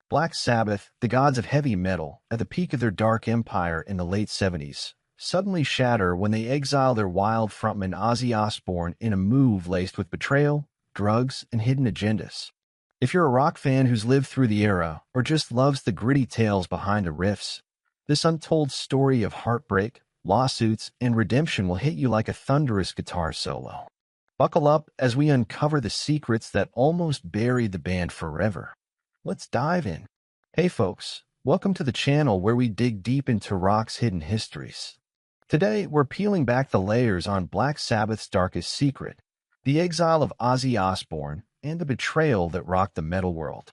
Black Sabbath, the gods of heavy metal, at the peak of their dark empire in the late 70s, suddenly shatter when they exile their wild frontman Ozzy Osbourne in a move laced with betrayal, drugs, and hidden agendas. If you're a rock fan who's lived through the era or just loves the gritty tales behind the riffs, this untold story of heartbreak, lawsuits, and redemption will hit you like a thunderous guitar solo. Buckle up as we uncover the secrets that almost buried the band forever. Let's dive in. Hey folks, welcome to the channel where we dig deep into rock's hidden histories. Today, we're peeling back the layers on Black Sabbath's darkest secret, the exile of Ozzy Osbourne and the betrayal that rocked the metal world.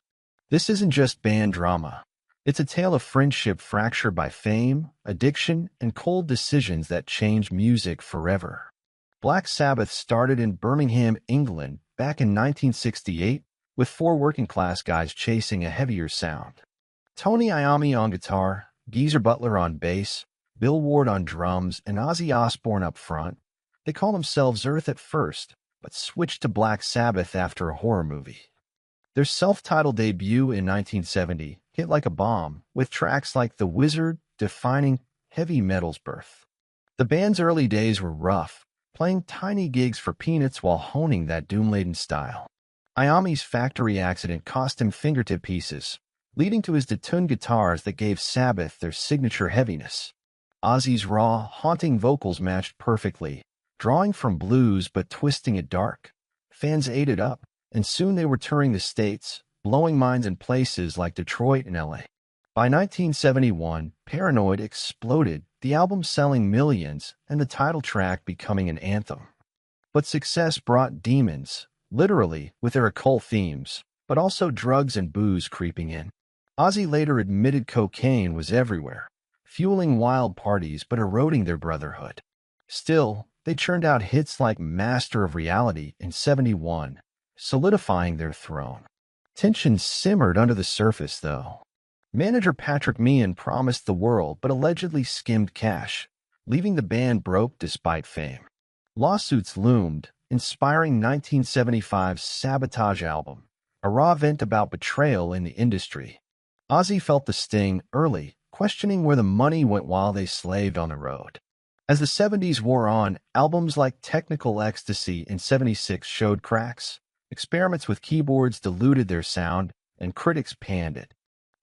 This isn't just band drama. It's a tale of friendship fractured by fame, addiction, and cold decisions that changed music forever. Black Sabbath started in Birmingham, England, back in 1968, with four working-class guys chasing a heavier sound. Tony Iommi on guitar, Geezer Butler on bass, Bill Ward on drums, and Ozzy Osbourne up front. They called themselves Earth at first, but switched to Black Sabbath after a horror movie. Their self-titled debut in 1970 hit like a bomb, with tracks like The Wizard defining heavy metal's birth. The band's early days were rough, playing tiny gigs for peanuts while honing that doom-laden style. Iommi's factory accident cost him fingertip pieces, leading to his detuned guitars that gave Sabbath their signature heaviness. Ozzy's raw, haunting vocals matched perfectly, drawing from blues but twisting it dark. Fans ate it up, and soon they were touring the States, blowing minds in places like Detroit and LA. By 1971, Paranoid exploded, the album selling millions and the title track becoming an anthem. But success brought demons, literally, with their occult themes, but also drugs and booze creeping in. Ozzy later admitted cocaine was everywhere, fueling wild parties but eroding their brotherhood. Still, they churned out hits like Master of Reality in '71, solidifying their throne. Tension simmered under the surface, though. Manager Patrick Meehan promised the world but allegedly skimmed cash, leaving the band broke despite fame. Lawsuits loomed, inspiring 1975's Sabotage album, a raw vent about betrayal in the industry. Ozzy felt the sting early, questioning where the money went while they slaved on the road. As the 70s wore on, albums like Technical Ecstasy in '76 showed cracks. Experiments with keyboards diluted their sound, and critics panned it.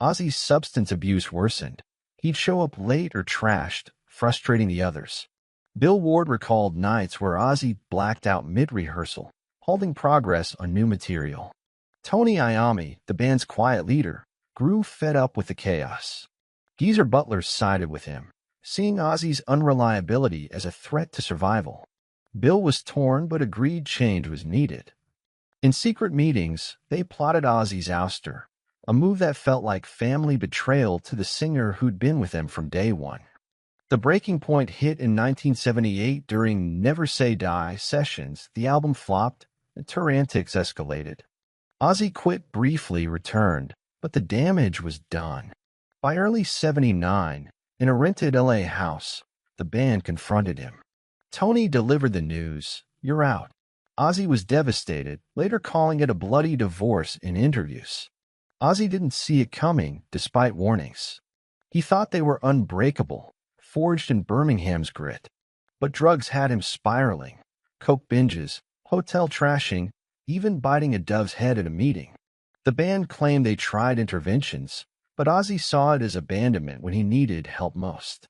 Ozzy's substance abuse worsened. He'd show up late or trashed, frustrating the others. Bill Ward recalled nights where Ozzy blacked out mid-rehearsal, halting progress on new material. Tony Iommi, the band's quiet leader, grew fed up with the chaos. Geezer Butler sided with him, seeing Ozzy's unreliability as a threat to survival. Bill was torn but agreed change was needed. In secret meetings, they plotted Ozzy's ouster, a move that felt like family betrayal to the singer who'd been with them from day one. The breaking point hit in 1978 during Never Say Die sessions. The album flopped, and tour antics escalated. Ozzy quit briefly, returned, but the damage was done. By early '79, in a rented LA house, the band confronted him. Tony delivered the news, "You're out." Ozzy was devastated, later calling it a bloody divorce in interviews. Ozzy didn't see it coming, despite warnings. He thought they were unbreakable, forged in Birmingham's grit. But drugs had him spiraling. Coke binges, hotel trashing, even biting a dove's head at a meeting. The band claimed they tried interventions, but Ozzy saw it as abandonment when he needed help most.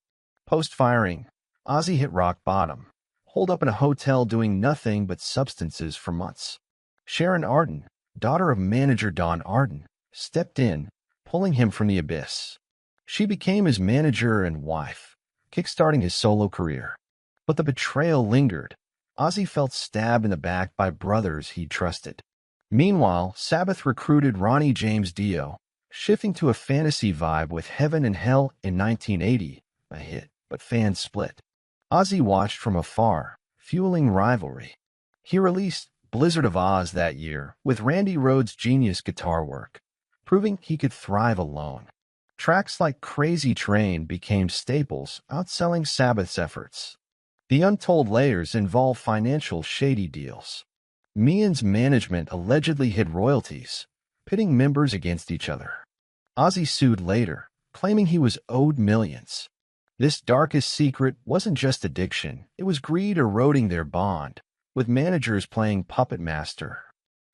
Post-firing, Ozzy hit rock bottom, holed up in a hotel doing nothing but substances for months. Sharon Arden, daughter of manager Don Arden, stepped in, pulling him from the abyss. She became his manager and wife, kickstarting his solo career. But the betrayal lingered. Ozzy felt stabbed in the back by brothers he trusted. Meanwhile, Sabbath recruited Ronnie James Dio, shifting to a fantasy vibe with Heaven and Hell in 1980, a hit, but fans split. Ozzy watched from afar, fueling rivalry. He released Blizzard of Oz that year with Randy Rhoads' genius guitar work, proving he could thrive alone. Tracks like Crazy Train became staples, outselling Sabbath's efforts. The Untold layers involve financial shady deals. Meehan's management allegedly hid royalties, pitting members against each other. Ozzy sued later, claiming he was owed millions. This darkest secret wasn't just addiction, it was greed eroding their bond, with managers playing puppet master.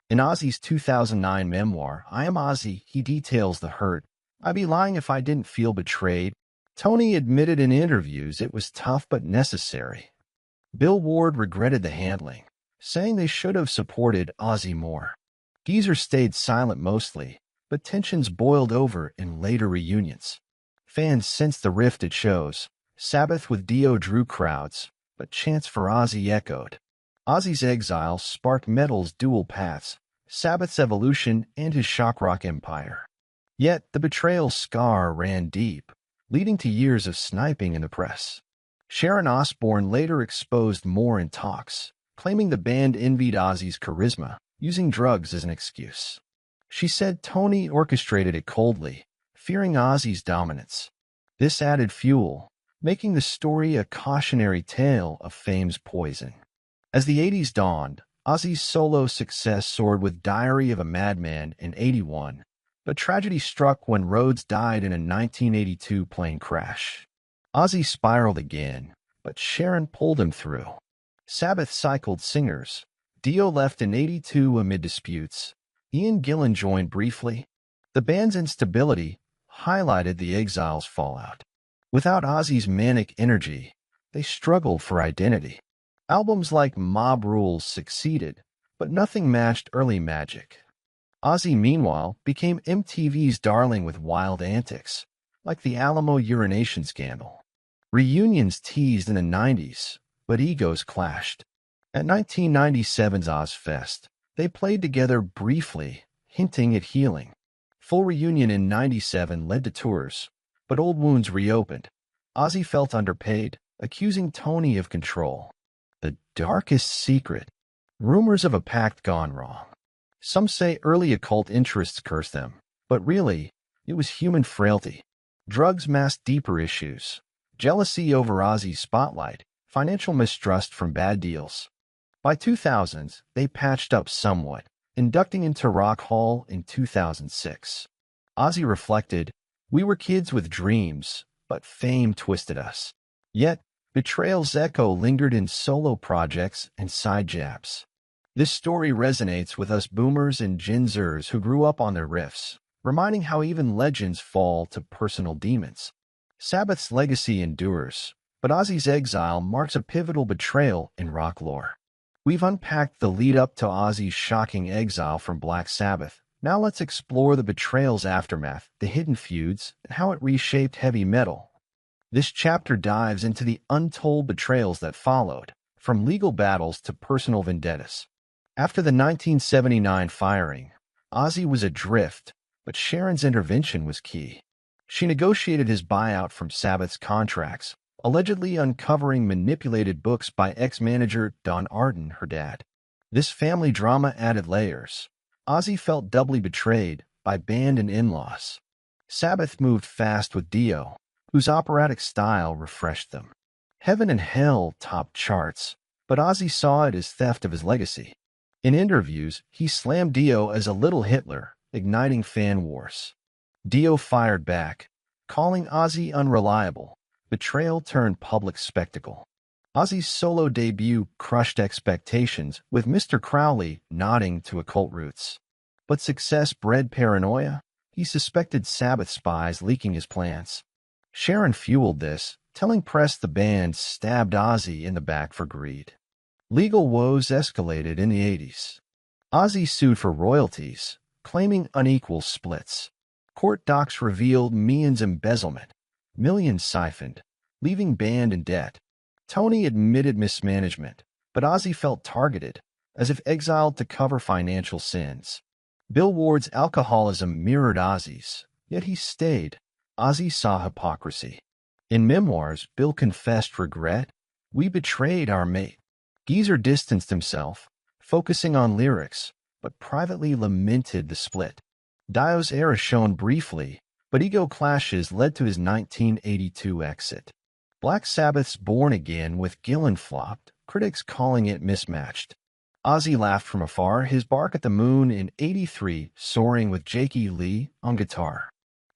In Ozzy's 2009 memoir, I Am Ozzy, he details the hurt. I'd be lying if I didn't feel betrayed. Tony admitted in interviews it was tough but necessary. Bill Ward regretted the handling, saying they should have supported Ozzy more. Geezer stayed silent mostly, but tensions boiled over in later reunions. Fans sensed the rift at shows. Sabbath with Dio drew crowds, but chants for Ozzy echoed. Ozzy's exile sparked metal's dual paths, Sabbath's evolution and his shock rock empire. Yet the betrayal scar ran deep, leading to years of sniping in the press. Sharon Osbourne later exposed more in talks, claiming the band envied Ozzy's charisma, using drugs as an excuse. She said Tony orchestrated it coldly, fearing Ozzy's dominance. This added fuel, making the story a cautionary tale of fame's poison. As the 80s dawned, Ozzy's solo success soared with Diary of a Madman in '81, but tragedy struck when Rhodes died in a 1982 plane crash. Ozzy spiraled again, but Sharon pulled him through. Sabbath cycled singers. Dio left in '82 amid disputes. Ian Gillan joined briefly. The band's instability highlighted the Exile's fallout. Without Ozzy's manic energy, they struggled for identity. Albums like Mob Rules succeeded, but nothing matched early magic. Ozzy, meanwhile, became MTV's darling with wild antics, like the Alamo urination scandal. Reunions teased in the '90s, but egos clashed. At 1997's Ozfest, they played together briefly, hinting at healing. Full reunion in '97 led to tours, but old wounds reopened. Ozzy felt underpaid, accusing Tony of control. The darkest secret. Rumors of a pact gone wrong. Some say early occult interests cursed them, but really, it was human frailty. Drugs masked deeper issues. Jealousy over Ozzy's spotlight, financial mistrust from bad deals. By 2000s, they patched up somewhat, inducting into Rock Hall in 2006. Ozzy reflected, "We were kids with dreams, but fame twisted us." Yet, Betrayal's echo lingered in solo projects and side jabs. This story resonates with us boomers and Gen Zers who grew up on their riffs, reminding how even legends fall to personal demons. Sabbath's legacy endures, but Ozzy's exile marks a pivotal betrayal in rock lore. We've unpacked the lead-up to Ozzy's shocking exile from Black Sabbath. Now let's explore the betrayal's aftermath, the hidden feuds, and how it reshaped heavy metal. This chapter dives into the untold betrayals that followed, from legal battles to personal vendettas. After the 1979 firing, Ozzy was adrift, but Sharon's intervention was key. She negotiated his buyout from Sabbath's contracts, allegedly uncovering manipulated books by ex-manager Don Arden, her dad. This family drama added layers. Ozzy felt doubly betrayed by band and in-laws. Sabbath moved fast with Dio, whose operatic style refreshed them. Heaven and Hell topped charts, but Ozzy saw it as theft of his legacy. In interviews, he slammed Dio as a little Hitler, igniting fan wars. Dio fired back, calling Ozzy unreliable. Betrayal turned public spectacle. Ozzy's solo debut crushed expectations, with Mr. Crowley nodding to occult roots. But success bred paranoia. He suspected Sabbath spies leaking his plans. Sharon fueled this, telling press the band stabbed Ozzy in the back for greed. Legal woes escalated in the '80s. Ozzy sued for royalties, claiming unequal splits. Court docs revealed Meehan's embezzlement. Millions siphoned, leaving band in debt. Tony admitted mismanagement, but Ozzy felt targeted, as if exiled to cover financial sins. Bill Ward's alcoholism mirrored Ozzy's, yet he stayed. Ozzy saw hypocrisy. In memoirs, Bill confessed regret. "We betrayed our mate." Geezer distanced himself, focusing on lyrics, but privately lamented the split. Dio's era shone briefly, but ego clashes led to his 1982 exit. Black Sabbath's Born Again with Gillan flopped, critics calling it mismatched. Ozzy laughed from afar, his Bark at the Moon in '83 soaring with Jakey Lee on guitar.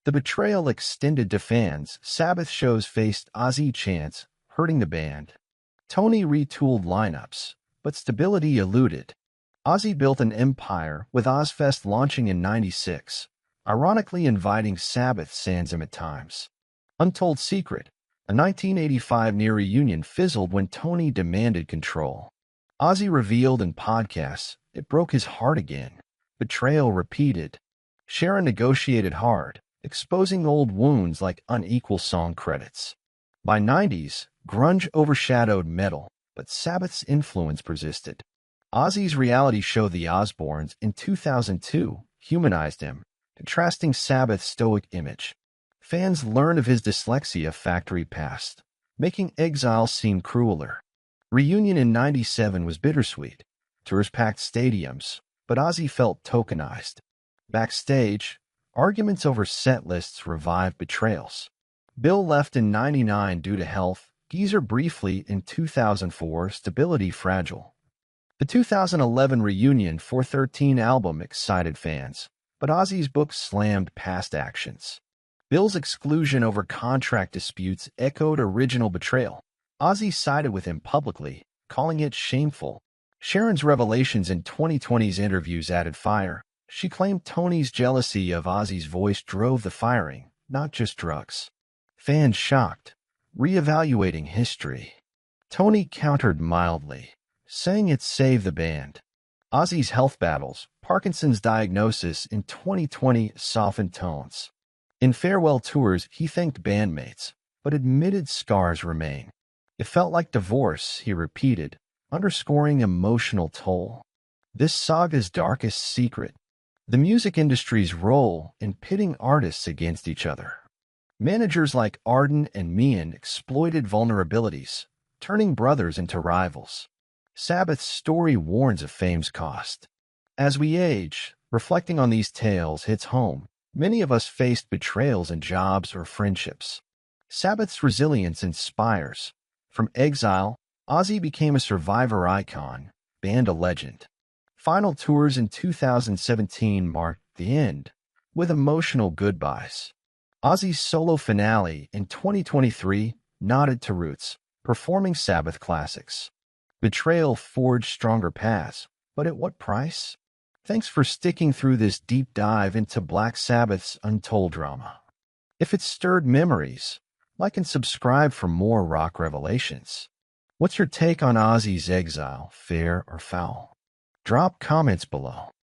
The Betrayal extended to fans. Sabbath shows faced Ozzy chants, hurting the band. Tony retooled lineups, but stability eluded. Ozzy built an empire, with Ozfest launching in '96, ironically inviting Sabbath sans him at times. Untold Secret, a 1985 near reunion fizzled when Tony demanded control. Ozzy revealed in podcasts it broke his heart again. Betrayal repeated. Sharon negotiated hard, exposing old wounds like unequal song credits. By '90s, grunge overshadowed metal, but Sabbath's influence persisted. Ozzy's reality show The Osbournes in 2002 humanized him, contrasting Sabbath's stoic image. Fans learned of his dyslexia factory past, making Exile seem crueler. Reunion in '97 was bittersweet. Tours packed stadiums, but Ozzy felt tokenized. Backstage, arguments over set lists revived betrayals. Bill left in '99 due to health, Geezer briefly in 2004, stability fragile. The 2011 Reunion 413 album excited fans, but Ozzy's book slammed past actions. Bill's exclusion over contract disputes echoed original betrayal. Ozzy sided with him publicly, calling it shameful. Sharon's revelations in 2020's interviews added fire. She claimed Tony's jealousy of Ozzy's voice drove the firing, not just drugs. Fans shocked, reevaluating history. Tony countered mildly, saying it saved the band. Ozzy's health battles, Parkinson's diagnosis in 2020 softened tones. In farewell tours, he thanked bandmates, but admitted scars remain. It felt like divorce, he repeated, underscoring emotional toll. This saga's darkest secret, the music industry's role in pitting artists against each other. Managers like Arden and Meehan exploited vulnerabilities, turning brothers into rivals. Sabbath's story warns of fame's cost. As we age, reflecting on these tales hits home. Many of us faced betrayals in jobs or friendships. Sabbath's resilience inspires. From Exile, Ozzy became a survivor icon, band a legend. Final tours in 2017 marked the end, with emotional goodbyes. Ozzy's solo finale in 2023 nodded to roots, performing Sabbath classics. Betrayal forged stronger paths, but at what price? Thanks for sticking through this deep dive into Black Sabbath's Untold drama. If it stirred memories, like and subscribe for more rock revelations. What's your take on Ozzy's Exile, fair or foul? Drop comments below.